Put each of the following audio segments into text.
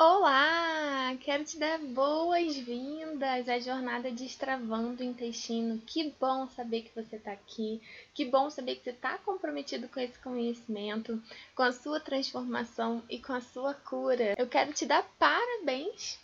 Olá! Quero te dar boas-vindas à jornada Destravando o Intestino. Que bom saber que você está aqui, que bom saber que você está comprometido com esse conhecimento, com a sua transformação e com a sua cura. Eu quero te dar parabéns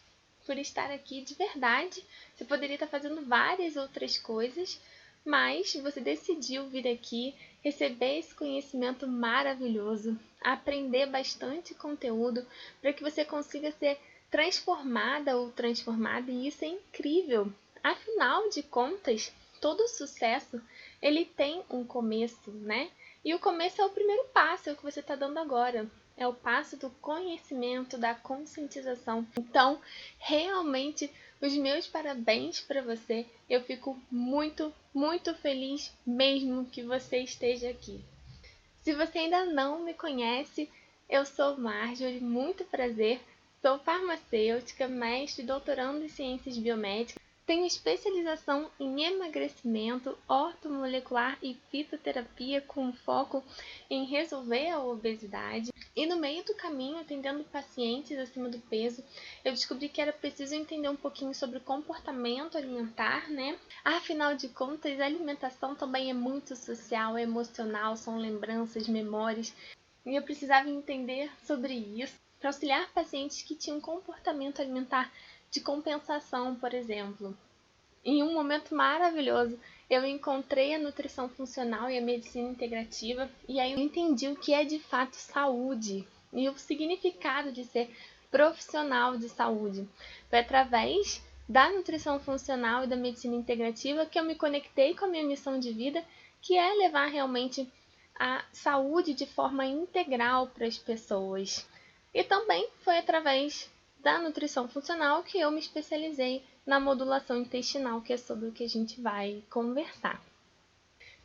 por estar aqui de verdade. Você poderia estar fazendo várias outras coisas, mas você decidiu vir aqui receber esse conhecimento maravilhoso, aprender bastante conteúdo para que você consiga ser transformada ou transformado, e isso é incrível. Afinal de contas, todo sucesso ele tem um começo, né? E o começo é o primeiro passo, é o que você está dando agora. É o passo do conhecimento, da conscientização. Então, realmente, os meus parabéns para você. Eu fico muito, muito feliz mesmo que você esteja aqui. Se você ainda não me conhece, eu sou Marjorie, muito prazer. Sou farmacêutica, mestre e doutorando em ciências biomédicas. Tenho especialização em emagrecimento, ortomolecular e fitoterapia com foco em resolver a obesidade. E no meio do caminho, atendendo pacientes acima do peso, eu descobri que era preciso entender um pouquinho sobre o comportamento alimentar, né? Afinal de contas, a alimentação também é muito social, é emocional, são lembranças, memórias. E eu precisava entender sobre isso para auxiliar pacientes que tinham comportamento alimentar de compensação, por exemplo. Em um momento maravilhoso, eu encontrei a nutrição funcional e a medicina integrativa, e aí eu entendi o que é de fato saúde e o significado de ser profissional de saúde. Foi através da nutrição funcional e da medicina integrativa que eu me conectei com a minha missão de vida, que é levar realmente a saúde de forma integral para as pessoas. E também foi através da nutrição funcional que eu me especializei na modulação intestinal, que é sobre o que a gente vai conversar.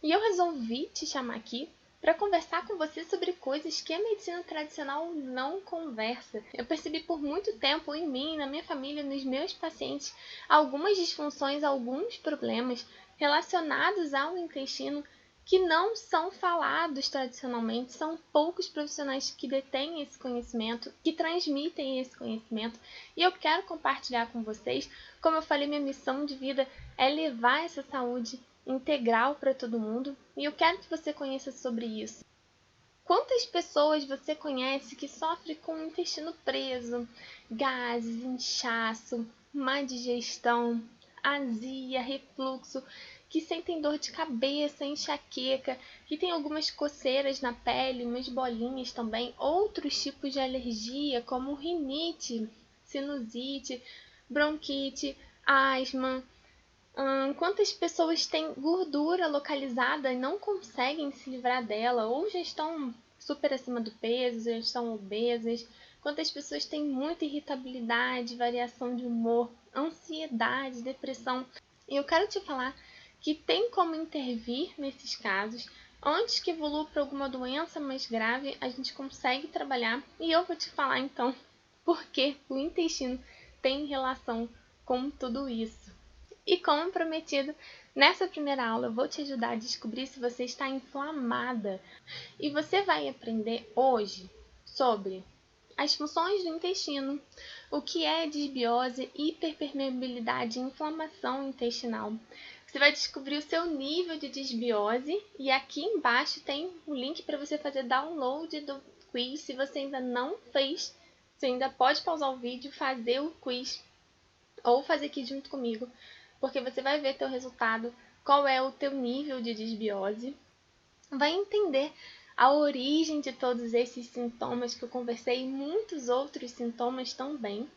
E eu resolvi te chamar aqui para conversar com você sobre coisas que a medicina tradicional não conversa. Eu percebi por muito tempo em mim, na minha família, nos meus pacientes, algumas disfunções, alguns problemas relacionados ao intestino que não são falados tradicionalmente. São poucos profissionais que detêm esse conhecimento, que transmitem esse conhecimento, e eu quero compartilhar com vocês. Como eu falei, minha missão de vida é levar essa saúde integral para todo mundo, e eu quero que você conheça sobre isso. Quantas pessoas você conhece que sofrem com o intestino preso, gases, inchaço, má digestão, azia, refluxo, que sentem dor de cabeça, enxaqueca, que tem algumas coceiras na pele, umas bolinhas também, outros tipos de alergia como rinite, sinusite, bronquite, asma. Quantas pessoas têm gordura localizada e não conseguem se livrar dela, ou já estão super acima do peso, já estão obesas? Quantas pessoas têm muita irritabilidade, variação de humor, ansiedade, depressão? E eu quero te falar que tem como intervir nesses casos. Antes que evolua para alguma doença mais grave, a gente consegue trabalhar. E eu vou te falar então por que o intestino tem relação com tudo isso. E como prometido, nessa primeira aula eu vou te ajudar a descobrir se você está inflamada. E você vai aprender hoje sobre as funções do intestino, o que é disbiose, hiperpermeabilidade e inflamação intestinal. Você vai descobrir o seu nível de disbiose, e aqui embaixo tem um link para você fazer download do quiz. Se você ainda não fez, você ainda pode pausar o vídeo, fazer o quiz ou fazer aqui junto comigo, porque você vai ver teu resultado, qual é o teu nível de disbiose, vai entender a origem de todos esses sintomas que eu conversei e muitos outros sintomas também,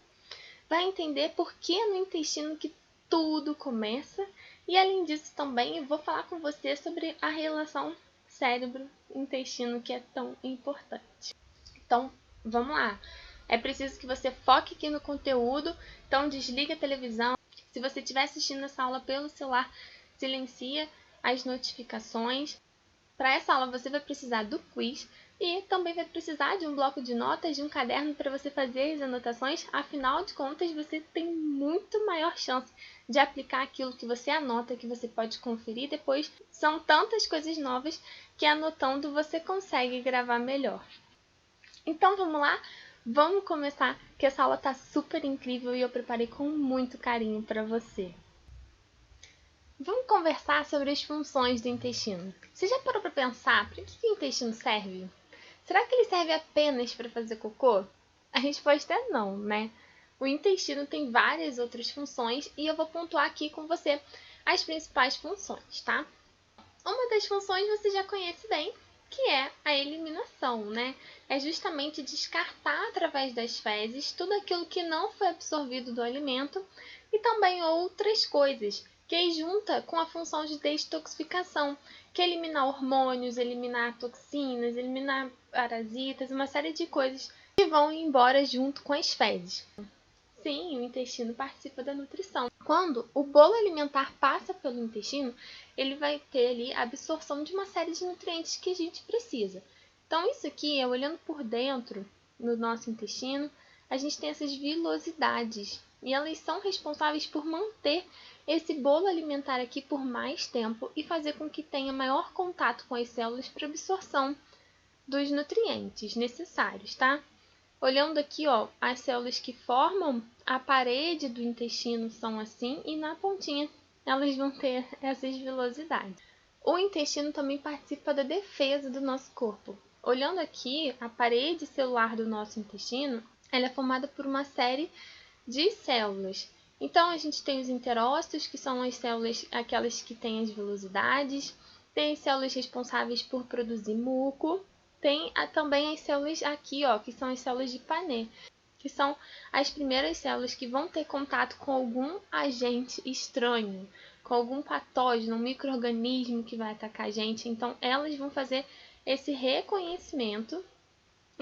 vai entender por que é no intestino que tudo começa, e além disso também eu vou falar com você sobre a relação cérebro-intestino, que é tão importante. Então, vamos lá! É preciso que você foque aqui no conteúdo, então desliga a televisão. Se você estiver assistindo essa aula pelo celular, silencia as notificações. Para essa aula você vai precisar do quiz e também vai precisar de um bloco de notas, de um caderno para você fazer as anotações. Afinal de contas, você tem muito maior chance de aplicar aquilo que você anota, que você pode conferir depois. São tantas coisas novas que anotando você consegue gravar melhor. Então vamos lá? Vamos começar, que essa aula tá super incrível e eu preparei com muito carinho para você. Vamos conversar sobre as funções do intestino. Você já parou para pensar para que o intestino serve? Será que ele serve apenas para fazer cocô? A resposta é não, né? O intestino tem várias outras funções e eu vou pontuar aqui com você as principais funções, tá? Uma das funções você já conhece bem, que é a eliminação, né? É justamente descartar através das fezes tudo aquilo que não foi absorvido do alimento e também outras coisas, que aí junta com a função de detoxificação, que é eliminar hormônios, eliminar toxinas, eliminar parasitas, uma série de coisas que vão embora junto com as fezes. Sim, o intestino participa da nutrição. Quando o bolo alimentar passa pelo intestino, ele vai ter ali a absorção de uma série de nutrientes que a gente precisa. Então, isso aqui é olhando por dentro no nosso intestino, a gente tem essas vilosidades e elas são responsáveis por manter esse bolo alimentar aqui por mais tempo e fazer com que tenha maior contato com as células para absorção dos nutrientes necessários, tá? Olhando aqui, ó, as células que formam a parede do intestino são assim e na pontinha elas vão ter essas vilosidades. O intestino também participa da defesa do nosso corpo. Olhando aqui, a parede celular do nosso intestino, ela é formada por uma série de células. Então, a gente tem os enterócitos, que são as células, aquelas que têm as vilosidades, tem as células responsáveis por produzir muco, tem também as células aqui, ó, que são as células de Panet, que são as primeiras células que vão ter contato com algum agente estranho, com algum patógeno, um micro-organismo que vai atacar a gente. Então, elas vão fazer esse reconhecimento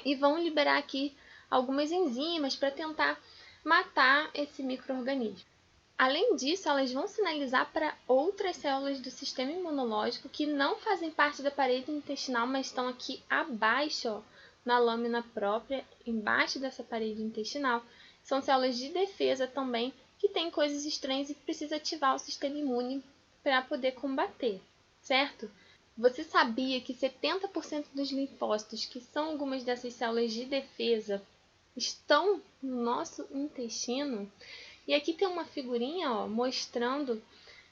e vão liberar aqui algumas enzimas para tentar matar esse micro-organismo. Além disso, elas vão sinalizar para outras células do sistema imunológico que não fazem parte da parede intestinal, mas estão aqui abaixo, ó, na lâmina própria, embaixo dessa parede intestinal. São células de defesa também, que têm coisas estranhas e precisa ativar o sistema imune para poder combater, certo? Você sabia que 70% dos linfócitos, que são algumas dessas células de defesa, estão no nosso intestino? E aqui tem uma figurinha, ó, mostrando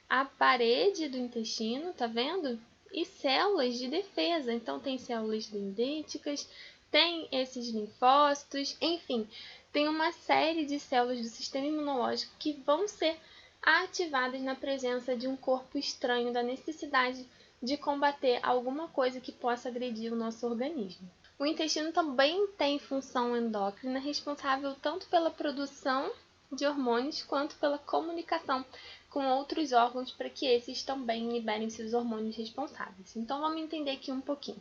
a parede do intestino, tá vendo? E células de defesa. Então, tem células dendríticas, tem esses linfócitos, enfim, tem uma série de células do sistema imunológico que vão ser ativadas na presença de um corpo estranho, da necessidade de combater alguma coisa que possa agredir o nosso organismo. O intestino também tem função endócrina, responsável tanto pela produção de hormônios quanto pela comunicação com outros órgãos para que esses também liberem seus hormônios responsáveis. Então vamos entender aqui um pouquinho.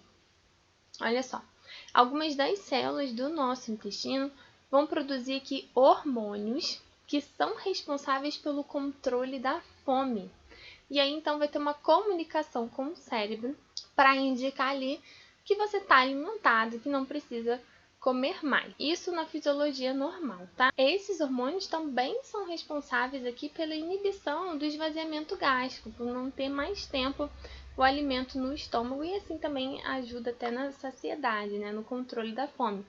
Olha só, algumas das células do nosso intestino vão produzir aqui hormônios que são responsáveis pelo controle da fome. E aí então vai ter uma comunicação com o cérebro para indicar ali que você está alimentado, que não precisa comer mais. Isso na fisiologia normal, tá? Esses hormônios também são responsáveis aqui pela inibição do esvaziamento gástrico, por não ter mais tempo o alimento no estômago e assim também ajuda até na saciedade, né, no controle da fome.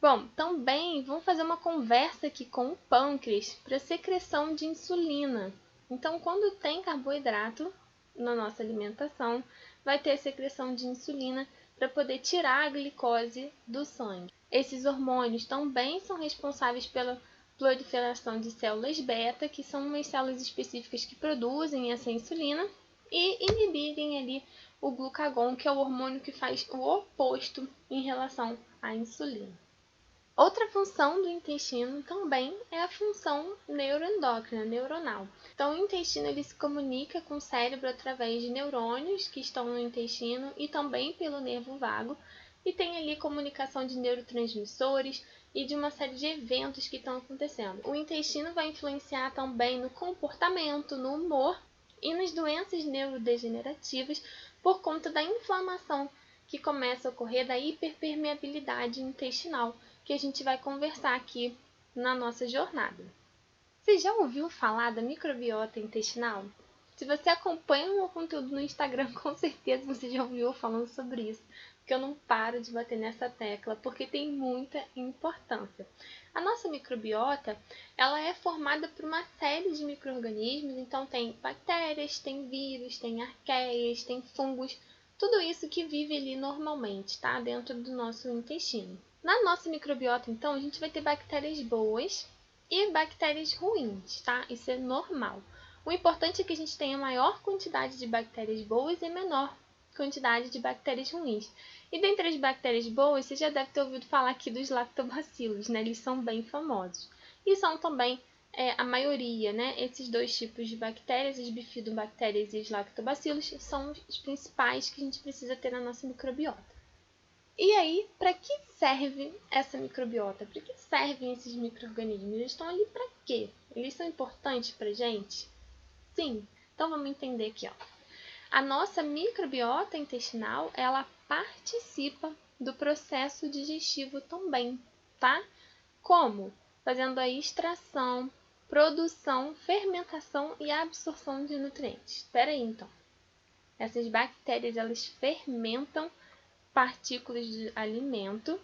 Bom, também vamos fazer uma conversa aqui com o pâncreas para secreção de insulina. Então, quando tem carboidrato na nossa alimentação, vai ter a secreção de insulina para poder tirar a glicose do sangue. Esses hormônios também são responsáveis pela proliferação de células beta, que são umas células específicas que produzem essa insulina, e inibirem ali o glucagon, que é o hormônio que faz o oposto em relação à insulina. Outra função do intestino também é a função neuroendócrina, neuronal. Então, o intestino ele se comunica com o cérebro através de neurônios que estão no intestino e também pelo nervo vago, e tem ali comunicação de neurotransmissores e de uma série de eventos que estão acontecendo. O intestino vai influenciar também no comportamento, no humor e nas doenças neurodegenerativas por conta da inflamação que começa a ocorrer da hiperpermeabilidade intestinal, que a gente vai conversar aqui na nossa jornada. Você já ouviu falar da microbiota intestinal? Se você acompanha o meu conteúdo no Instagram, com certeza você já ouviu falando sobre isso. que eu não paro de bater nessa tecla, porque tem muita importância. A nossa microbiota, ela é formada por uma série de micro-organismos, então tem bactérias, tem vírus, tem arqueias, tem fungos, tudo isso que vive ali normalmente, tá? Dentro do nosso intestino. Na nossa microbiota, então, a gente vai ter bactérias boas e bactérias ruins, tá? Isso é normal. O importante é que a gente tenha maior quantidade de bactérias boas e menor quantidade de bactérias ruins. E dentre as bactérias boas, você já deve ter ouvido falar aqui dos lactobacilos, né? Eles são bem famosos. E são também a maioria, né? Esses dois tipos de bactérias, as bifidobactérias e os lactobacilos, são os principais que a gente precisa ter na nossa microbiota. E aí, para que serve essa microbiota? Para que servem esses micro-organismos? Eles estão ali para quê? Eles são importantes para a gente? Sim. Então, vamos entender aqui, ó. A nossa microbiota intestinal, ela participa do processo digestivo também, tá? Como? Fazendo a extração, produção, fermentação e absorção de nutrientes. Espera aí, então. Essas bactérias, elas fermentam partículas de alimento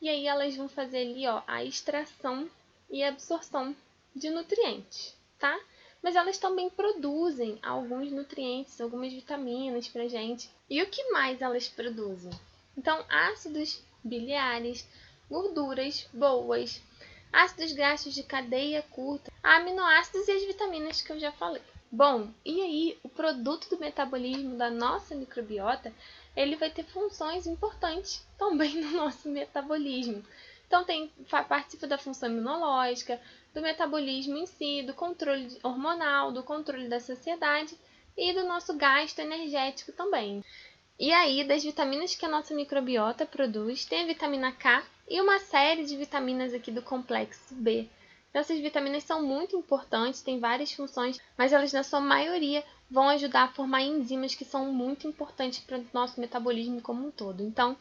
e aí elas vão fazer ali, ó, a extração e absorção de nutrientes, tá? Mas elas também produzem alguns nutrientes, algumas vitaminas pra gente. E o que mais elas produzem? Então, ácidos biliares, gorduras boas, ácidos graxos de cadeia curta, aminoácidos e as vitaminas que eu já falei. Bom, e aí o produto do metabolismo da nossa microbiota, ele vai ter funções importantes também no nosso metabolismo. Então, participa da função imunológica, do metabolismo em si, do controle hormonal, do controle da saciedade e do nosso gasto energético também. E aí, das vitaminas que a nossa microbiota produz, tem a vitamina K e uma série de vitaminas aqui do complexo B. Então, essas vitaminas são muito importantes, têm várias funções, mas elas, na sua maioria, vão ajudar a formar enzimas que são muito importantes para o nosso metabolismo como um todo. Então,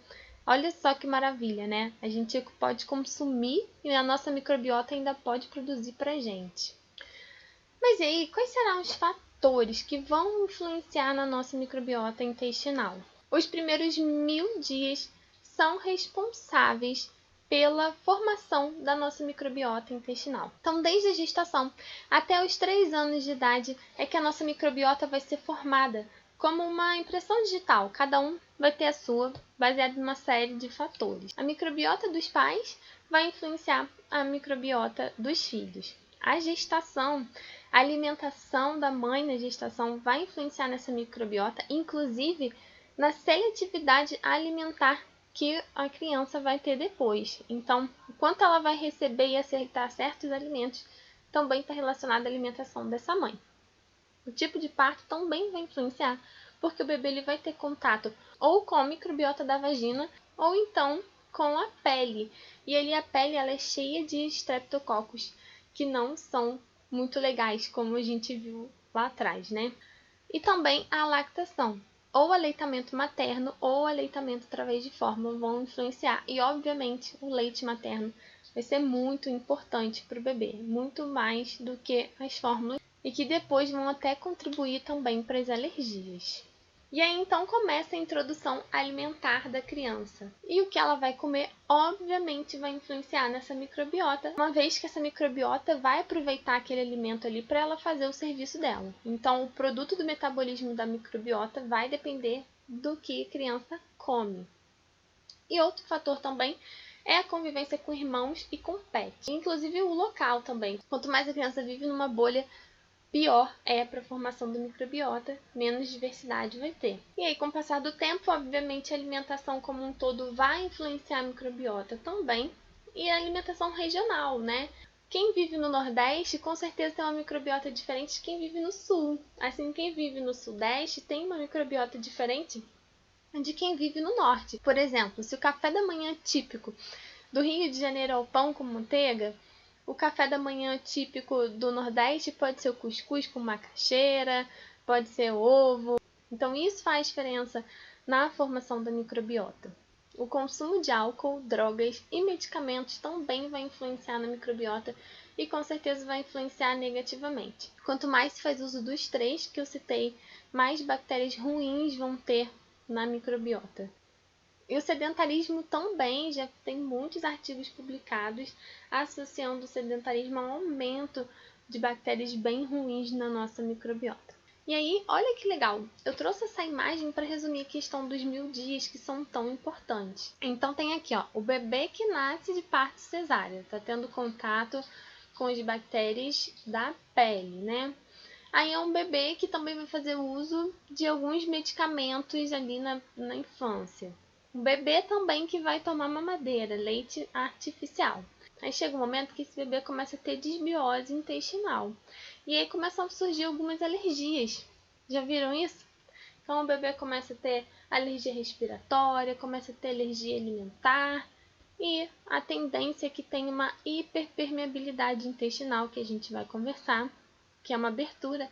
olha só que maravilha, né? A gente pode consumir e a nossa microbiota ainda pode produzir para a gente. Mas e aí, quais serão os fatores que vão influenciar na nossa microbiota intestinal? Os primeiros 1000 dias são responsáveis pela formação da nossa microbiota intestinal. Então, desde a gestação até os 3 anos de idade é que a nossa microbiota vai ser formada como uma impressão digital. Cada um vai ter a sua, baseada em uma série de fatores. A microbiota dos pais vai influenciar a microbiota dos filhos. A gestação, a alimentação da mãe na gestação vai influenciar nessa microbiota, inclusive na seletividade alimentar que a criança vai ter depois. Então, o quanto ela vai receber e aceitar certos alimentos também está relacionado à alimentação dessa mãe. O tipo de parto também vai influenciar, porque o bebê ele vai ter contato ou com a microbiota da vagina ou então com a pele. E ali a pele ela é cheia de streptococcus, que não são muito legais, como a gente viu lá atrás, né? E também a lactação. Ou aleitamento materno ou aleitamento através de fórmula vão influenciar. E, obviamente, o leite materno vai ser muito importante para o bebê, muito mais do que as fórmulas, e que depois vão até contribuir também para as alergias. E aí então começa a introdução alimentar da criança. E o que ela vai comer, obviamente, vai influenciar nessa microbiota, uma vez que essa microbiota vai aproveitar aquele alimento ali para ela fazer o serviço dela. Então, o produto do metabolismo da microbiota vai depender do que a criança come. E outro fator também é a convivência com irmãos e com pets, inclusive o local também. Quanto mais a criança vive numa bolha, pior é para a formação do microbiota, menos diversidade vai ter. E aí, com o passar do tempo, obviamente, a alimentação como um todo vai influenciar a microbiota também, e a alimentação regional, né? Quem vive no Nordeste, com certeza tem uma microbiota diferente de quem vive no Sul. Assim, quem vive no Sudeste tem uma microbiota diferente de quem vive no Norte. Por exemplo, se o café da manhã típico do Rio de Janeiro é o pão com manteiga, o café da manhã típico do Nordeste pode ser o cuscuz com macaxeira, pode ser ovo. Então, isso faz diferença na formação da microbiota. O consumo de álcool, drogas e medicamentos também vai influenciar na microbiota e com certeza vai influenciar negativamente. Quanto mais se faz uso dos 3 que eu citei, mais bactérias ruins vão ter na microbiota. E o sedentarismo também, já tem muitos artigos publicados associando o sedentarismo ao aumento de bactérias bem ruins na nossa microbiota. E aí, olha que legal, eu trouxe essa imagem para resumir a questão dos 1000 dias que são tão importantes. Então tem aqui, ó, o bebê que nasce de parto cesárea, está tendo contato com as bactérias da pele, né? Aí é um bebê que também vai fazer uso de alguns medicamentos ali na infância. Um bebê também que vai tomar mamadeira, leite artificial. Aí chega um momento que esse bebê começa a ter desbiose intestinal. E aí começam a surgir algumas alergias. Já viram isso? Então o bebê começa a ter alergia respiratória, começa a ter alergia alimentar. E a tendência é que tenha uma hiperpermeabilidade intestinal, que a gente vai conversar, que é uma abertura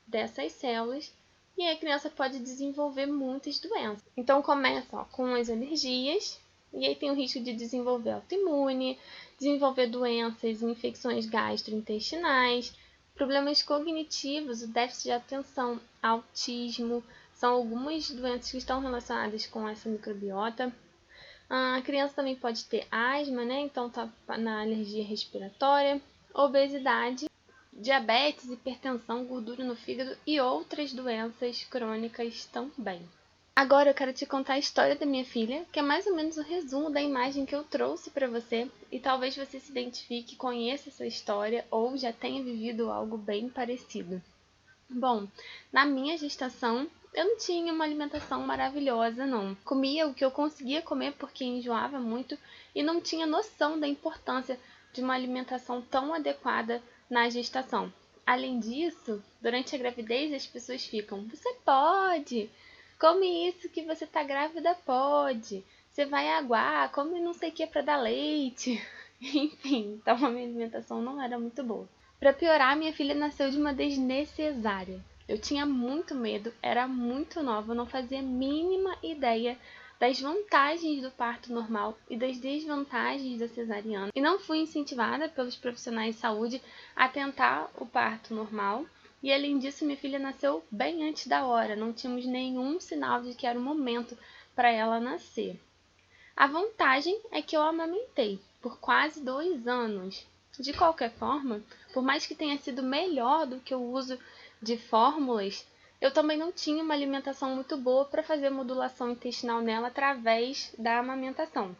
dessas células, e aí a criança pode desenvolver muitas doenças. Então começa com as alergias, e aí tem o risco de desenvolver autoimune, desenvolver doenças e infecções gastrointestinais, problemas cognitivos, o déficit de atenção, autismo, são algumas doenças que estão relacionadas com essa microbiota. A criança também pode ter asma, né? Então tá na alergia respiratória, obesidade, diabetes, hipertensão, gordura no fígado e outras doenças crônicas também. Agora eu quero te contar a história da minha filha, que é mais ou menos o resumo da imagem que eu trouxe para você, e talvez você se identifique, conheça essa história ou já tenha vivido algo bem parecido. Bom, na minha gestação, eu não tinha uma alimentação maravilhosa, não. Comia o que eu conseguia comer porque enjoava muito e não tinha noção da importância de uma alimentação tão adequada na gestação. Além disso, durante a gravidez as pessoas ficam: você pode, come isso que você tá grávida, pode. Você vai aguar, come não sei o que para dar leite. Enfim, então a minha alimentação não era muito boa. Para piorar, minha filha nasceu de uma desnecessária. Eu tinha muito medo, era muito nova, não fazia a mínima ideia das vantagens do parto normal e das desvantagens da cesariana. E não fui incentivada pelos profissionais de saúde a tentar o parto normal. E além disso, minha filha nasceu bem antes da hora, não tínhamos nenhum sinal de que era o momento para ela nascer. A vantagem é que eu amamentei por quase 2 anos. De qualquer forma, por mais que tenha sido melhor do que o uso de fórmulas, eu também não tinha uma alimentação muito boa para fazer modulação intestinal nela através da amamentação.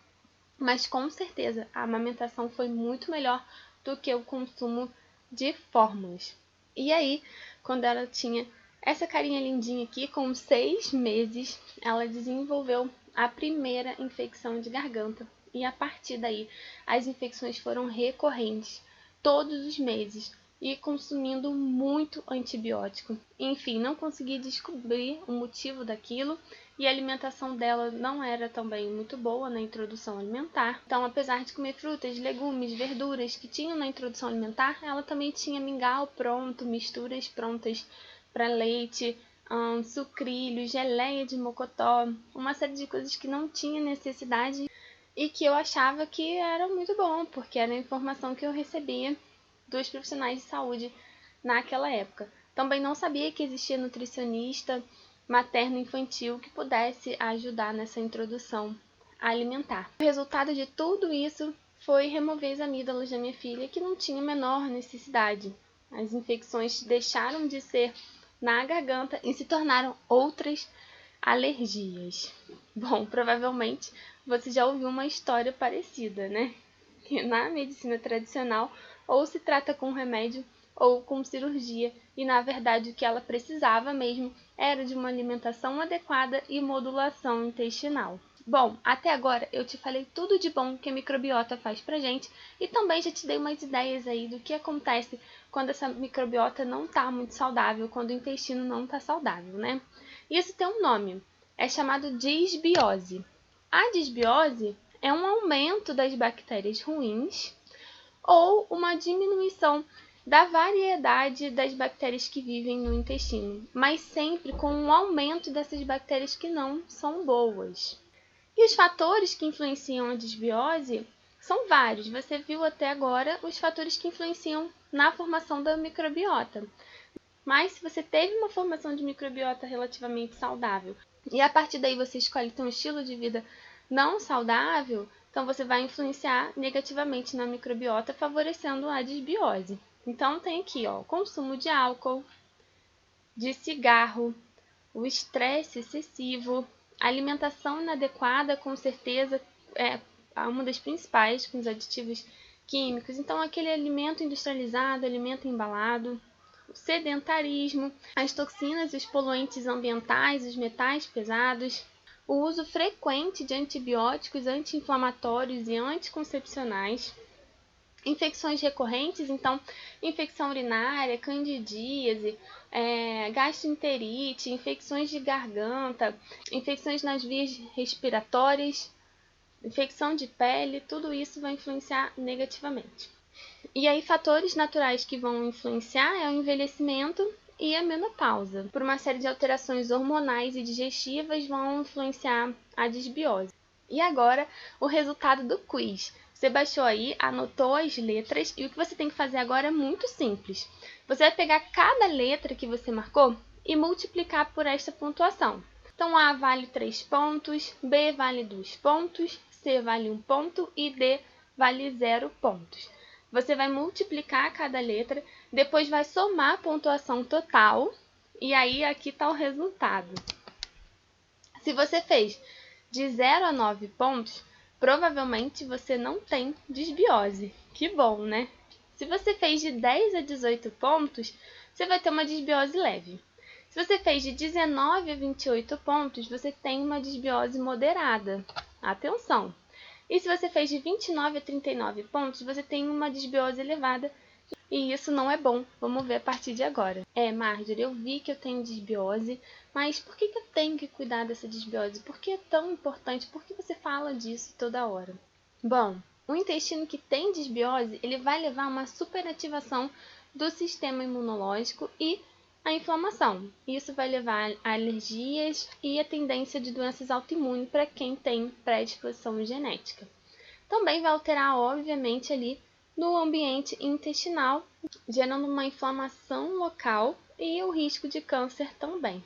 Mas com certeza a amamentação foi muito melhor do que o consumo de fórmulas. E aí, quando ela tinha essa carinha lindinha aqui, com 6 meses, ela desenvolveu a primeira infecção de garganta. E a partir daí, as infecções foram recorrentes todos os meses e consumindo muito antibiótico. Enfim, não consegui descobrir o motivo daquilo e a alimentação dela não era também muito boa na introdução alimentar. Então, apesar de comer frutas, legumes, verduras que tinham na introdução alimentar, ela também tinha mingau pronto, misturas prontas para leite, sucrilhos, geleia de mocotó, uma série de coisas que não tinha necessidade e que eu achava que era muito bom, porque era a informação que eu recebia dos profissionais de saúde naquela época. Também não sabia que existia nutricionista materno-infantil que pudesse ajudar nessa introdução alimentar. O resultado de tudo isso foi remover as amígdalas da minha filha, que não tinha a menor necessidade. As infecções deixaram de ser na garganta e se tornaram outras alergias. Bom, provavelmente você já ouviu uma história parecida, né? Que na medicina tradicional ou se trata com remédio ou com cirurgia, e na verdade o que ela precisava mesmo era de uma alimentação adequada e modulação intestinal. Bom, até agora eu te falei tudo de bom que a microbiota faz pra gente e também já te dei umas ideias aí do que acontece quando essa microbiota não tá muito saudável, quando o intestino não tá saudável, né? Isso tem um nome, é chamado disbiose. A disbiose é um aumento das bactérias ruins ou uma diminuição da variedade das bactérias que vivem no intestino, mas sempre com um aumento dessas bactérias que não são boas. E os fatores que influenciam a disbiose são vários. Você viu até agora os fatores que influenciam na formação da microbiota. Mas se você teve uma formação de microbiota relativamente saudável e a partir daí você escolhe ter um estilo de vida não saudável, então você vai influenciar negativamente na microbiota, favorecendo a desbiose. Então tem aqui, ó, o consumo de álcool, de cigarro, o estresse excessivo, a alimentação inadequada, com certeza é uma das principais, com os aditivos químicos. Então aquele alimento industrializado, alimento embalado, o sedentarismo, as toxinas e os poluentes ambientais, os metais pesados, o uso frequente de antibióticos, anti-inflamatórios e anticoncepcionais, infecções recorrentes, então infecção urinária, candidíase, gastroenterite, infecções de garganta, infecções nas vias respiratórias, infecção de pele, tudo isso vai influenciar negativamente. E aí, fatores naturais que vão influenciar é o envelhecimento e a menopausa. Por uma série de alterações hormonais e digestivas vão influenciar a desbiose. E agora, o resultado do quiz. Você baixou aí, anotou as letras e o que você tem que fazer agora é muito simples. Você vai pegar cada letra que você marcou e multiplicar por esta pontuação. Então, A vale 3 pontos, B vale 2 pontos, C vale 1 ponto e D vale 0 pontos. Você vai multiplicar cada letra, depois vai somar a pontuação total e aí aqui está o resultado. Se você fez de 0 a 9 pontos, provavelmente você não tem desbiose. Que bom, né? Se você fez de 10 a 18 pontos, você vai ter uma desbiose leve. Se você fez de 19 a 28 pontos, você tem uma desbiose moderada. Atenção! E se você fez de 29 a 39 pontos, você tem uma desbiose elevada. E isso não é bom. Vamos ver a partir de agora. Marjorie, eu vi que eu tenho desbiose, mas por que eu tenho que cuidar dessa desbiose? Por que é tão importante? Por que você fala disso toda hora? Bom, o intestino que tem desbiose, ele vai levar a uma superativação do sistema imunológico e a inflamação. Isso vai levar a alergias e a tendência de doenças autoimunes para quem tem predisposição genética. Também vai alterar, obviamente, ali no ambiente intestinal, gerando uma inflamação local e o risco de câncer também.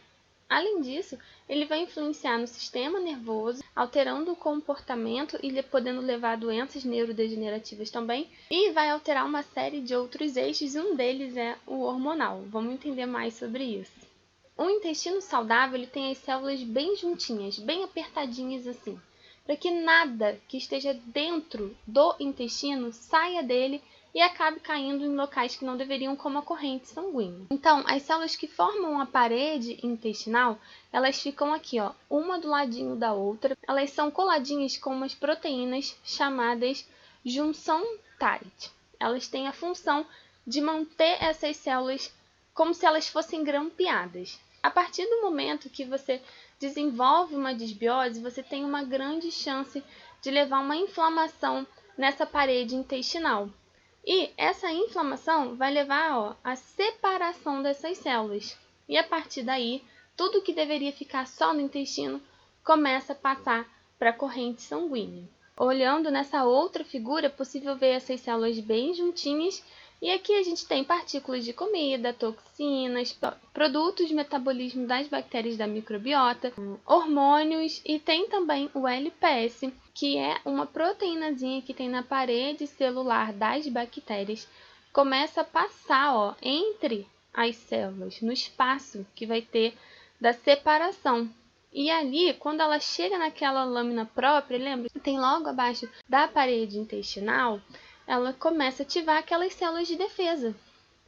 Além disso, ele vai influenciar no sistema nervoso, alterando o comportamento e podendo levar a doenças neurodegenerativas também, e vai alterar uma série de outros eixos, e um deles é o hormonal. Vamos entender mais sobre isso. O intestino saudável ele tem as células bem juntinhas, bem apertadinhas assim, para que nada que esteja dentro do intestino saia dele e acabe caindo em locais que não deveriam, como a corrente sanguínea. Então, as células que formam a parede intestinal, elas ficam aqui, ó, uma do ladinho da outra. Elas são coladinhas com umas proteínas chamadas junção tight. Elas têm a função de manter essas células como se elas fossem grampeadas. A partir do momento que você desenvolve uma desbiose, você tem uma grande chance de levar uma inflamação nessa parede intestinal. E essa inflamação vai levar à separação dessas células. E a partir daí, tudo que deveria ficar só no intestino começa a passar para a corrente sanguínea. Olhando nessa outra figura, é possível ver essas células bem juntinhas. E aqui a gente tem partículas de comida, toxinas, produtos de metabolismo das bactérias da microbiota, hormônios e tem também o LPS, que é uma proteínazinha que tem na parede celular das bactérias. Começa a passar entre as células, no espaço que vai ter da separação. E ali, quando ela chega naquela lâmina própria, lembra? Tem logo abaixo da parede intestinal, ela começa a ativar aquelas células de defesa.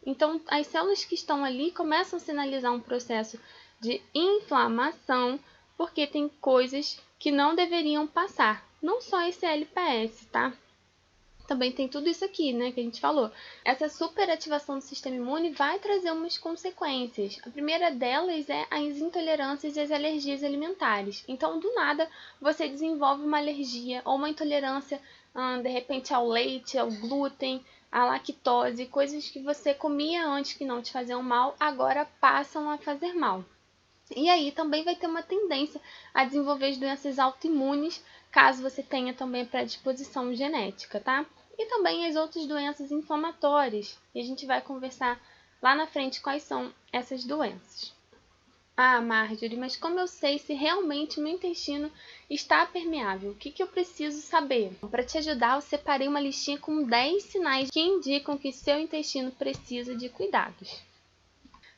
Então, as células que estão ali começam a sinalizar um processo de inflamação, porque tem coisas que não deveriam passar. Não só esse LPS, tá? Também tem tudo isso aqui, né, que a gente falou. Essa superativação do sistema imune vai trazer umas consequências. A primeira delas é as intolerâncias e as alergias alimentares. Então, do nada, você desenvolve uma alergia ou uma intolerância, de repente, ao leite, ao glúten, à lactose, coisas que você comia antes que não te faziam mal, agora passam a fazer mal. E aí também vai ter uma tendência a desenvolver as doenças autoimunes, caso você tenha também predisposição genética, tá? E também as outras doenças inflamatórias. E a gente vai conversar lá na frente quais são essas doenças. Ah, Marjorie, mas como eu sei se realmente meu intestino está permeável? O que eu preciso saber? Para te ajudar, eu separei uma listinha com 10 sinais que indicam que seu intestino precisa de cuidados.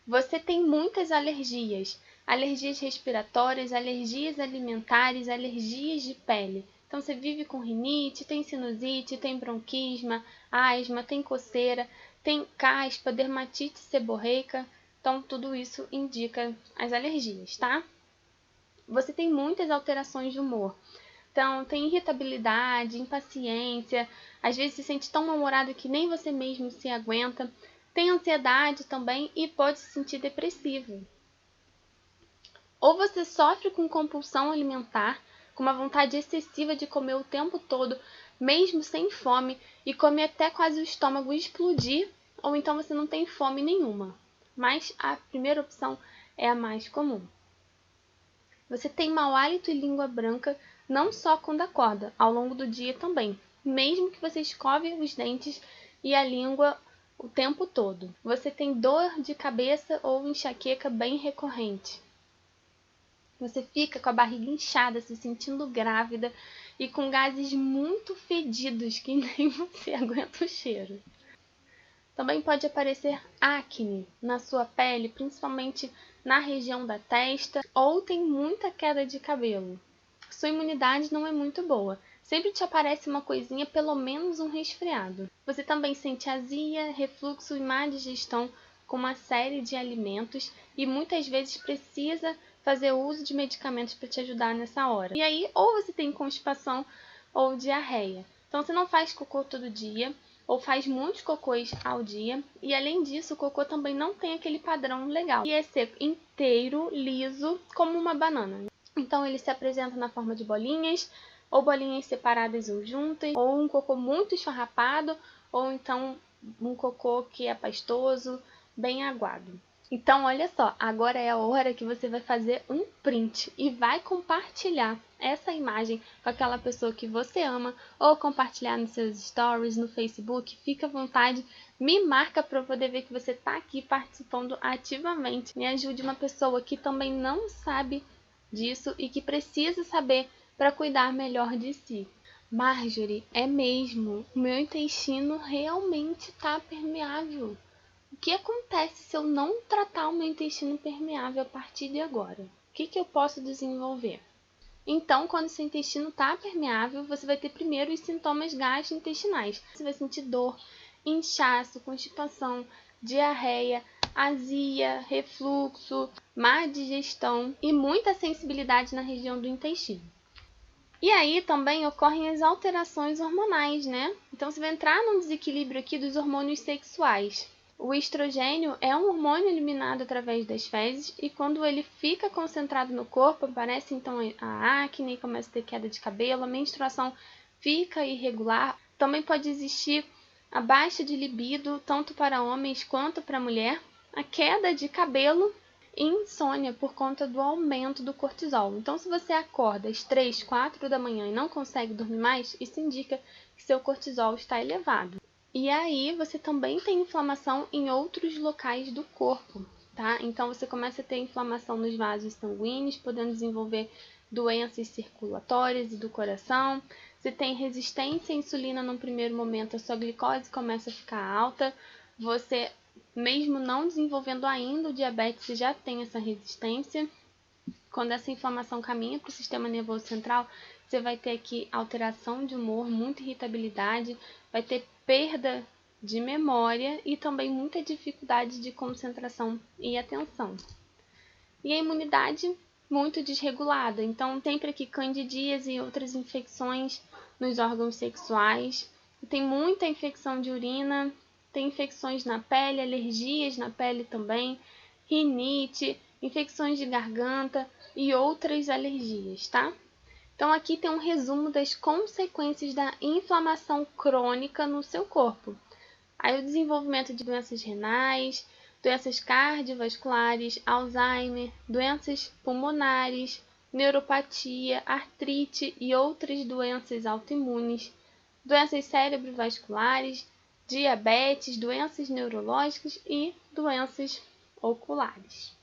Você tem muitas alergias, alergias respiratórias, alergias alimentares, alergias de pele. Então você vive com rinite, tem sinusite, tem bronquisma, asma, tem coceira, tem caspa, dermatite seborreica. Então tudo isso indica as alergias, tá? Você tem muitas alterações de humor. Então, tem irritabilidade, impaciência, às vezes se sente tão mal-humorado que nem você mesmo se aguenta. Tem ansiedade também e pode se sentir depressivo. Ou você sofre com compulsão alimentar, com uma vontade excessiva de comer o tempo todo, mesmo sem fome, e come até quase o estômago explodir, ou então você não tem fome nenhuma. Mas a primeira opção é a mais comum. Você tem mau hálito e língua branca não só quando acorda, ao longo do dia também, mesmo que você escove os dentes e a língua o tempo todo. Você tem dor de cabeça ou enxaqueca bem recorrente. Você fica com a barriga inchada, se sentindo grávida e com gases muito fedidos que nem você aguenta o cheiro. Também pode aparecer acne na sua pele, principalmente na região da testa, ou tem muita queda de cabelo. Sua imunidade não é muito boa. Sempre te aparece uma coisinha, pelo menos um resfriado. Você também sente azia, refluxo e má digestão com uma série de alimentos e muitas vezes precisa fazer uso de medicamentos para te ajudar nessa hora. E aí, ou você tem constipação ou diarreia. Então, você não faz cocô todo dia, ou faz muitos cocôs ao dia, e além disso, o cocô também não tem aquele padrão legal, e é seco inteiro, liso, como uma banana. Então ele se apresenta na forma de bolinhas, ou bolinhas separadas ou juntas, ou um cocô muito esfarrapado, ou então um cocô que é pastoso, bem aguado. Então, olha só, agora é a hora que você vai fazer um print e vai compartilhar essa imagem com aquela pessoa que você ama ou compartilhar nos seus stories, no Facebook. Fica à vontade, me marca para eu poder ver que você está aqui participando ativamente. Me ajude uma pessoa que também não sabe disso e que precisa saber para cuidar melhor de si. Marjorie, é mesmo, o meu intestino realmente está permeável. O que acontece se eu não tratar o meu intestino permeável a partir de agora? O que eu posso desenvolver? Então, quando seu intestino está permeável, você vai ter primeiro os sintomas gastrointestinais. Você vai sentir dor, inchaço, constipação, diarreia, azia, refluxo, má digestão e muita sensibilidade na região do intestino. E aí também ocorrem as alterações hormonais, né? Então você vai entrar num desequilíbrio aqui dos hormônios sexuais. O estrogênio é um hormônio eliminado através das fezes e quando ele fica concentrado no corpo, aparece então a acne, começa a ter queda de cabelo, a menstruação fica irregular. Também pode existir a baixa de libido, tanto para homens quanto para mulher, a queda de cabelo e insônia por conta do aumento do cortisol. Então, se você acorda às 3, 4 da manhã e não consegue dormir mais, isso indica que seu cortisol está elevado. E aí você também tem inflamação em outros locais do corpo, tá? Então você começa a ter inflamação nos vasos sanguíneos, podendo desenvolver doenças circulatórias e do coração. Você tem resistência à insulina no primeiro momento, a sua glicose começa a ficar alta. Você, mesmo não desenvolvendo ainda o diabetes, você já tem essa resistência. Quando essa inflamação caminha para o sistema nervoso central, você vai ter aqui alteração de humor, muita irritabilidade, vai ter perda de memória e também muita dificuldade de concentração e atenção. E a imunidade muito desregulada, então sempre aqui candidíase e outras infecções nos órgãos sexuais. Tem muita infecção de urina, tem infecções na pele, alergias na pele também, rinite, infecções de garganta e outras alergias, tá? Então aqui tem um resumo das consequências da inflamação crônica no seu corpo. Aí o desenvolvimento de doenças renais, doenças cardiovasculares, Alzheimer, doenças pulmonares, neuropatia, artrite e outras doenças autoimunes, doenças cerebrovasculares, diabetes, doenças neurológicas e doenças oculares.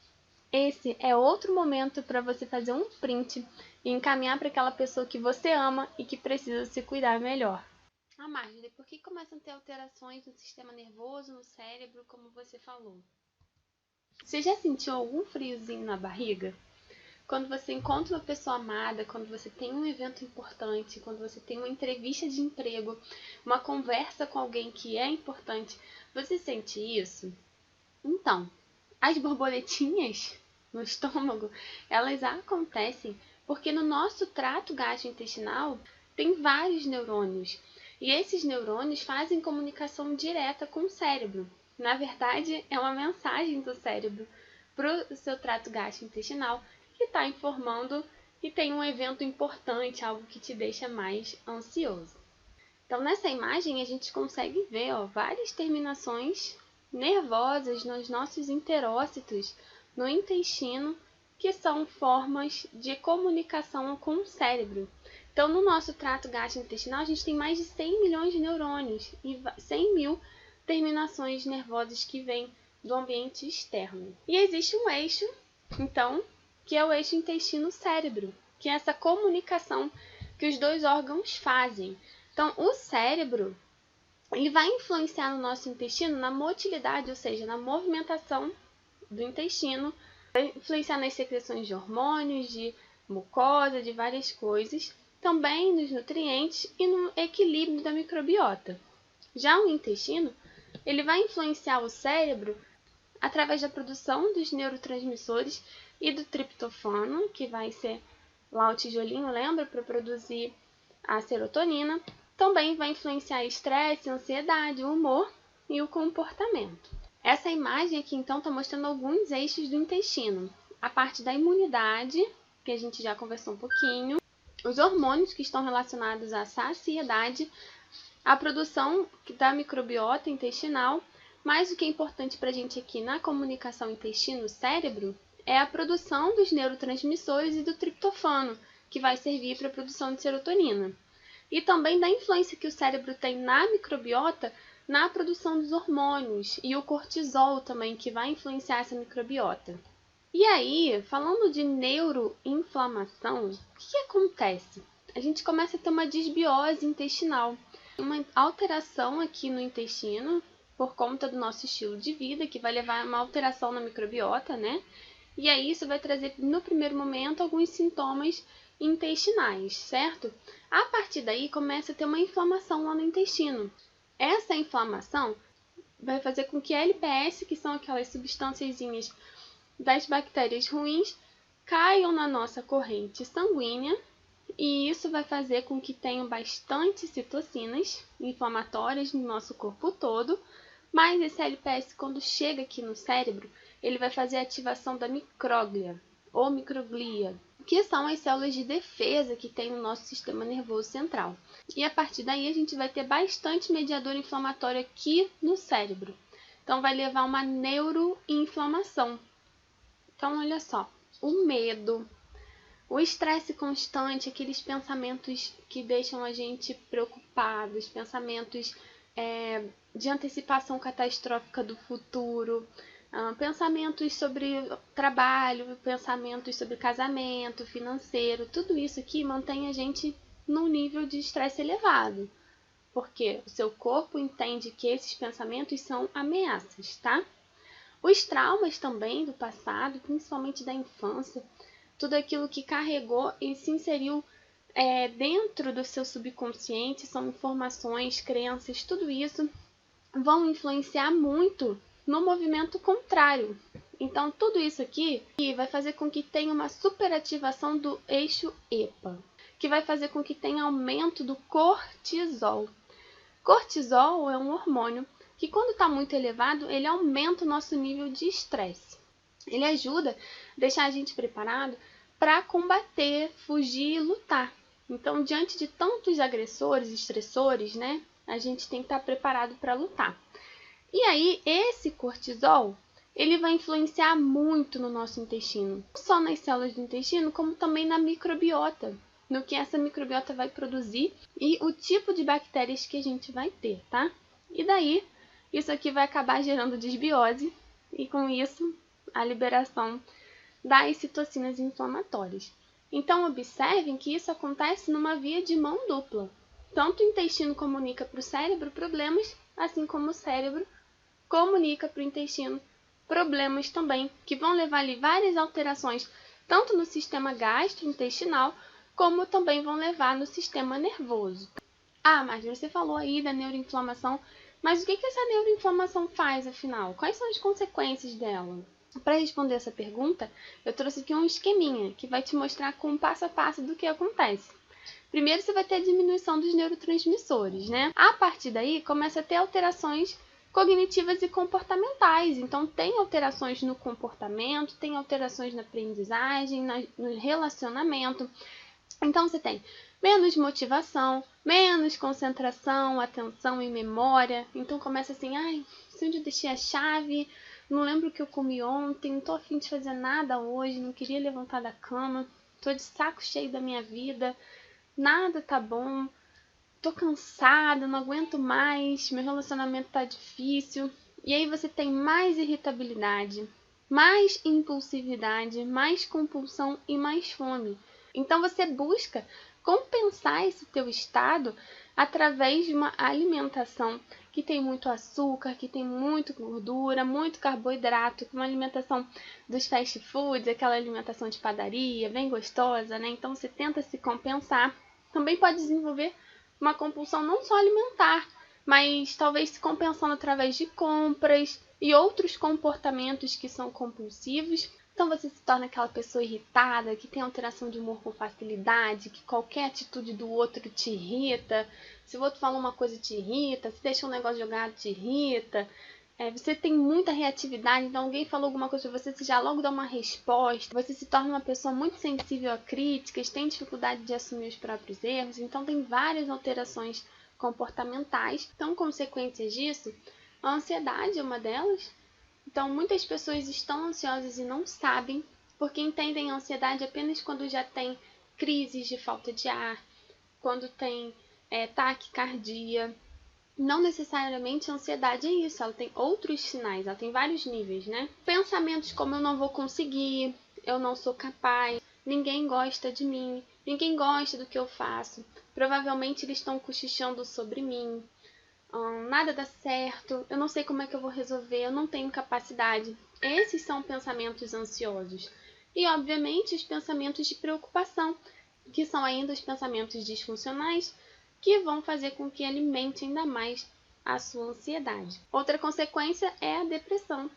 esse é outro momento para você fazer um print e encaminhar para aquela pessoa que você ama e que precisa se cuidar melhor. Marjorie, por que começam a ter alterações no sistema nervoso, no cérebro, como você falou? Você já sentiu algum friozinho na barriga? Quando você encontra uma pessoa amada, quando você tem um evento importante, quando você tem uma entrevista de emprego, uma conversa com alguém que é importante, você sente isso? Então, as borboletinhas no estômago, elas acontecem porque no nosso trato gastrointestinal tem vários neurônios. E esses neurônios fazem comunicação direta com o cérebro. Na verdade, é uma mensagem do cérebro para o seu trato gastrointestinal que está informando que tem um evento importante, algo que te deixa mais ansioso. Então, nessa imagem, a gente consegue ver várias terminações nervosas nos nossos enterócitos, no intestino, que são formas de comunicação com o cérebro. Então, no nosso trato gastrointestinal, a gente tem mais de 100 milhões de neurônios e 100 mil terminações nervosas que vêm do ambiente externo. E existe um eixo, então, que é o eixo intestino-cérebro, que é essa comunicação que os dois órgãos fazem. Então, o cérebro ele vai influenciar no nosso intestino na motilidade, ou seja, na movimentação do intestino, vai influenciar nas secreções de hormônios, de mucosa, de várias coisas, também nos nutrientes e no equilíbrio da microbiota. Já o intestino, ele vai influenciar o cérebro através da produção dos neurotransmissores e do triptofano, que vai ser lá o tijolinho, lembra? Para produzir a serotonina. Também vai influenciar estresse, ansiedade, o humor e o comportamento. Essa imagem aqui, então, está mostrando alguns eixos do intestino. A parte da imunidade, que a gente já conversou um pouquinho. Os hormônios que estão relacionados à saciedade. A produção da microbiota intestinal. Mas o que é importante para a gente aqui na comunicação intestino-cérebro é a produção dos neurotransmissores e do triptofano, que vai servir para a produção de serotonina. E também da influência que o cérebro tem na microbiota na produção dos hormônios e o cortisol também, que vai influenciar essa microbiota. E aí, falando de neuroinflamação, o que acontece? A gente começa a ter uma desbiose intestinal, uma alteração aqui no intestino por conta do nosso estilo de vida, que vai levar a uma alteração na microbiota, né? E aí isso vai trazer, no primeiro momento, alguns sintomas intestinais, certo? A partir daí, começa a ter uma inflamação lá no intestino. Essa inflamação vai fazer com que a LPS, que são aquelas substânciazinhas das bactérias ruins, caiam na nossa corrente sanguínea, e isso vai fazer com que tenham bastante citocinas inflamatórias no nosso corpo todo, mas esse LPS, quando chega aqui no cérebro, ele vai fazer a ativação da micróglia, ou microglia, que são as células de defesa que tem no nosso sistema nervoso central. E a partir daí a gente vai ter bastante mediador inflamatório aqui no cérebro. Então vai levar a uma neuroinflamação. Então olha só, o medo, o estresse constante, aqueles pensamentos que deixam a gente preocupado, os pensamentos de antecipação catastrófica do futuro, pensamentos sobre trabalho, pensamentos sobre casamento, financeiro, tudo isso aqui mantém a gente num nível de estresse elevado, porque o seu corpo entende que esses pensamentos são ameaças, tá? Os traumas também do passado, principalmente da infância, tudo aquilo que carregou e se inseriu dentro do seu subconsciente, são informações, crenças, tudo isso vão influenciar muito no movimento contrário. Então, tudo isso aqui vai fazer com que tenha uma superativação do eixo EPA, que vai fazer com que tenha aumento do cortisol. Cortisol é um hormônio que, quando está muito elevado, ele aumenta o nosso nível de estresse. Ele ajuda a deixar a gente preparado para combater, fugir e lutar. Então, diante de tantos agressores, estressores, né, a gente tem que estar preparado para lutar. E aí, esse cortisol, ele vai influenciar muito no nosso intestino. Não só nas células do intestino, como também na microbiota. No que essa microbiota vai produzir e o tipo de bactérias que a gente vai ter, tá? E daí, isso aqui vai acabar gerando desbiose e com isso, a liberação das citocinas inflamatórias. Então, observem que isso acontece numa via de mão dupla. Tanto o intestino comunica para o cérebro problemas, assim como o cérebro comunica para o intestino problemas também, que vão levar ali várias alterações, tanto no sistema gastrointestinal, como também vão levar no sistema nervoso. Ah, Marjorie, você falou aí da neuroinflamação, mas o que essa neuroinflamação faz, afinal? Quais são as consequências dela? Para responder essa pergunta, eu trouxe aqui um esqueminha que vai te mostrar com um passo a passo do que acontece. Primeiro, você vai ter a diminuição dos neurotransmissores, né? A partir daí, começa a ter alterações cognitivas e comportamentais. Então, tem alterações no comportamento, tem alterações na aprendizagem, no relacionamento. Então, você tem menos motivação, menos concentração, atenção e memória. Então, começa assim, ai, se onde eu deixei a chave, não lembro o que eu comi ontem, não tô a fim de fazer nada hoje, não queria levantar da cama, tô de saco cheio da minha vida, nada tá bom, tô cansada, não aguento mais, meu relacionamento tá difícil. E aí você tem mais irritabilidade, mais impulsividade, mais compulsão e mais fome. Então você busca compensar esse teu estado através de uma alimentação que tem muito açúcar, que tem muito gordura, muito carboidrato, uma alimentação dos fast foods, aquela alimentação de padaria, bem gostosa, né? Então você tenta se compensar. Também pode desenvolver uma compulsão não só alimentar, mas talvez se compensando através de compras e outros comportamentos que são compulsivos. Então você se torna aquela pessoa irritada, que tem alteração de humor com facilidade, que qualquer atitude do outro te irrita. Se o outro fala uma coisa te irrita, se deixa um negócio jogado te irrita. Você tem muita reatividade, então alguém falou alguma coisa pra você já logo dá uma resposta. Você se torna uma pessoa muito sensível a críticas, tem dificuldade de assumir os próprios erros. Então tem várias alterações comportamentais. Então, consequências disso, a ansiedade é uma delas. Então, muitas pessoas estão ansiosas e não sabem, porque entendem a ansiedade apenas quando já tem crises de falta de ar, quando tem taquicardia. Não necessariamente a ansiedade é isso, ela tem outros sinais, ela tem vários níveis, né? Pensamentos como eu não vou conseguir, eu não sou capaz, ninguém gosta de mim, ninguém gosta do que eu faço, provavelmente eles estão cochichando sobre mim, nada dá certo, eu não sei como é que eu vou resolver, eu não tenho capacidade. Esses são pensamentos ansiosos. E, obviamente, os pensamentos de preocupação, que são ainda os pensamentos disfuncionais, que vão fazer com que alimente ainda mais a sua ansiedade. Outra consequência é a depressão,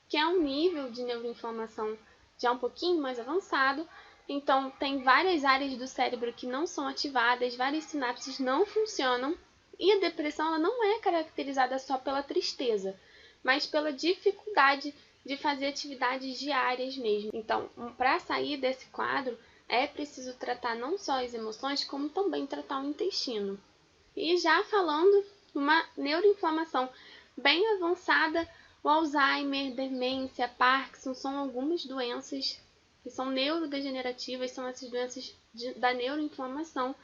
que é um nível de neuroinflamação já um pouquinho mais avançado. Então, tem várias áreas do cérebro que não são ativadas, várias sinapses não funcionam. E a depressão ela não é caracterizada só pela tristeza, mas pela dificuldade de fazer atividades diárias mesmo. Então, para sair desse quadro, é preciso tratar não só as emoções, como também tratar o intestino. E já falando uma neuroinflamação bem avançada, o Alzheimer, demência, Parkinson são algumas doenças que são neurodegenerativas, são essas doenças da neuroinflamação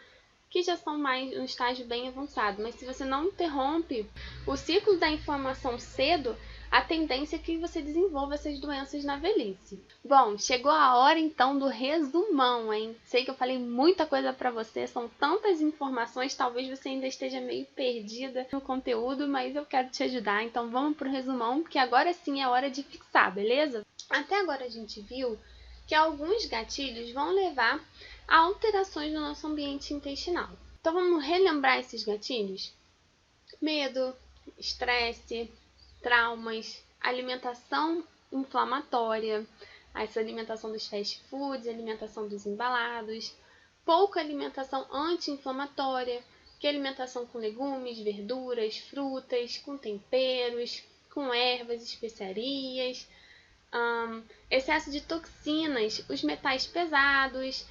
que já são mais um estágio bem avançado. Mas se você não interrompe o ciclo da inflamação cedo, a tendência é que você desenvolva essas doenças na velhice. Bom, chegou a hora então do resumão, hein? Sei que eu falei muita coisa para você, são tantas informações, talvez você ainda esteja meio perdida no conteúdo, mas eu quero te ajudar. Então vamos pro resumão, que agora sim é hora de fixar, beleza? Até agora a gente viu que alguns gatilhos vão levar a alterações no nosso ambiente intestinal. Então vamos relembrar esses gatilhos? Medo, estresse, traumas, alimentação inflamatória, essa alimentação dos fast foods, alimentação dos embalados, pouca alimentação anti-inflamatória, que é alimentação com legumes, verduras, frutas, com temperos, com ervas, especiarias, excesso de toxinas, os metais pesados,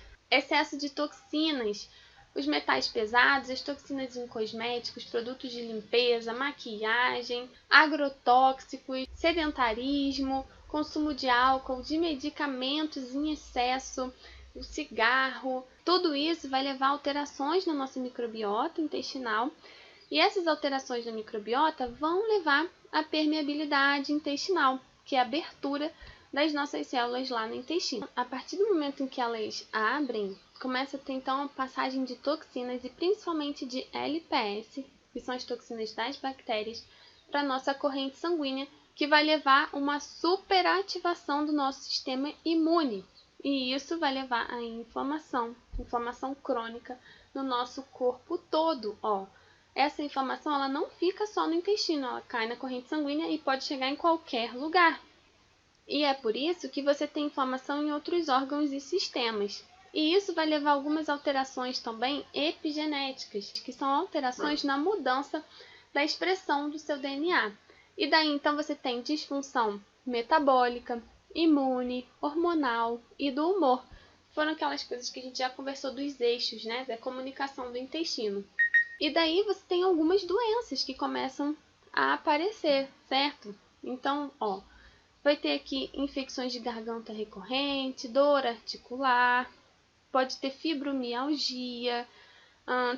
as toxinas em cosméticos, produtos de limpeza, maquiagem, agrotóxicos, sedentarismo, consumo de álcool, de medicamentos em excesso, o cigarro. Tudo isso vai levar a alterações na nossa microbiota intestinal e essas alterações na microbiota vão levar à permeabilidade intestinal, que é a abertura das nossas células lá no intestino. A partir do momento em que elas abrem, começa a ter então a passagem de toxinas e principalmente de LPS, que são as toxinas das bactérias, para a nossa corrente sanguínea, que vai levar uma superativação do nosso sistema imune. E isso vai levar a inflamação crônica no nosso corpo todo, ó. Essa inflamação ela não fica só no intestino, ela cai na corrente sanguínea e pode chegar em qualquer lugar. E é por isso que você tem inflamação em outros órgãos e sistemas. E isso vai levar a algumas alterações também epigenéticas, que são alterações na mudança da expressão do seu DNA. E daí então você tem disfunção metabólica, imune, hormonal e do humor. Foram aquelas coisas que a gente já conversou dos eixos, né, da comunicação do intestino. E daí você tem algumas doenças que começam a aparecer, certo? Então, ó, vai ter aqui infecções de garganta recorrente, dor articular, pode ter fibromialgia,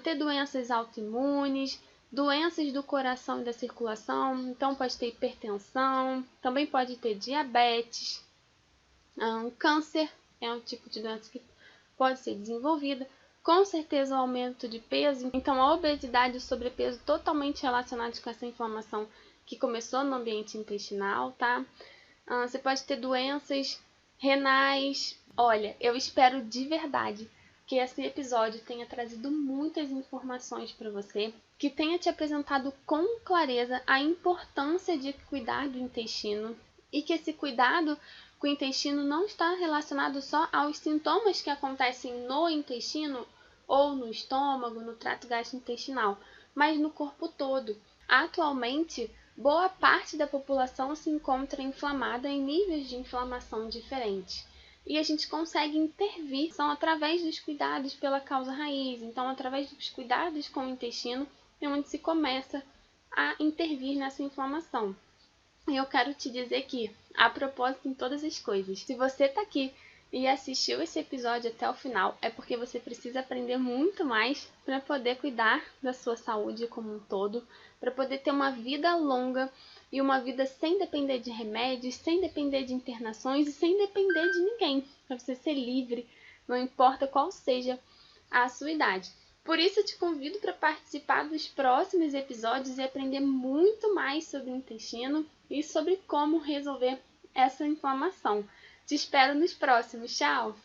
ter doenças autoimunes, doenças do coração e da circulação, então pode ter hipertensão, também pode ter diabetes, câncer é um tipo de doença que pode ser desenvolvida, com certeza o aumento de peso, então a obesidade e o sobrepeso totalmente relacionados com essa inflamação que começou no ambiente intestinal, tá? Você pode ter doenças renais. Olha, eu espero de verdade que esse episódio tenha trazido muitas informações para você, que tenha te apresentado com clareza a importância de cuidar do intestino e que esse cuidado com o intestino não está relacionado só aos sintomas que acontecem no intestino ou no estômago, no trato gastrointestinal, mas no corpo todo. Atualmente, boa parte da população se encontra inflamada em níveis de inflamação diferentes. E a gente consegue intervir são através dos cuidados pela causa raiz. Então, através dos cuidados com o intestino, é onde se começa a intervir nessa inflamação. E eu quero te dizer que, a propósito em todas as coisas, se você está aqui e assistiu esse episódio até o final, é porque você precisa aprender muito mais para poder cuidar da sua saúde como um todo, para poder ter uma vida longa e uma vida sem depender de remédios, sem depender de internações e sem depender de ninguém, para você ser livre, não importa qual seja a sua idade. Por isso eu te convido para participar dos próximos episódios e aprender muito mais sobre o intestino e sobre como resolver essa inflamação. Te espero nos próximos. Tchau!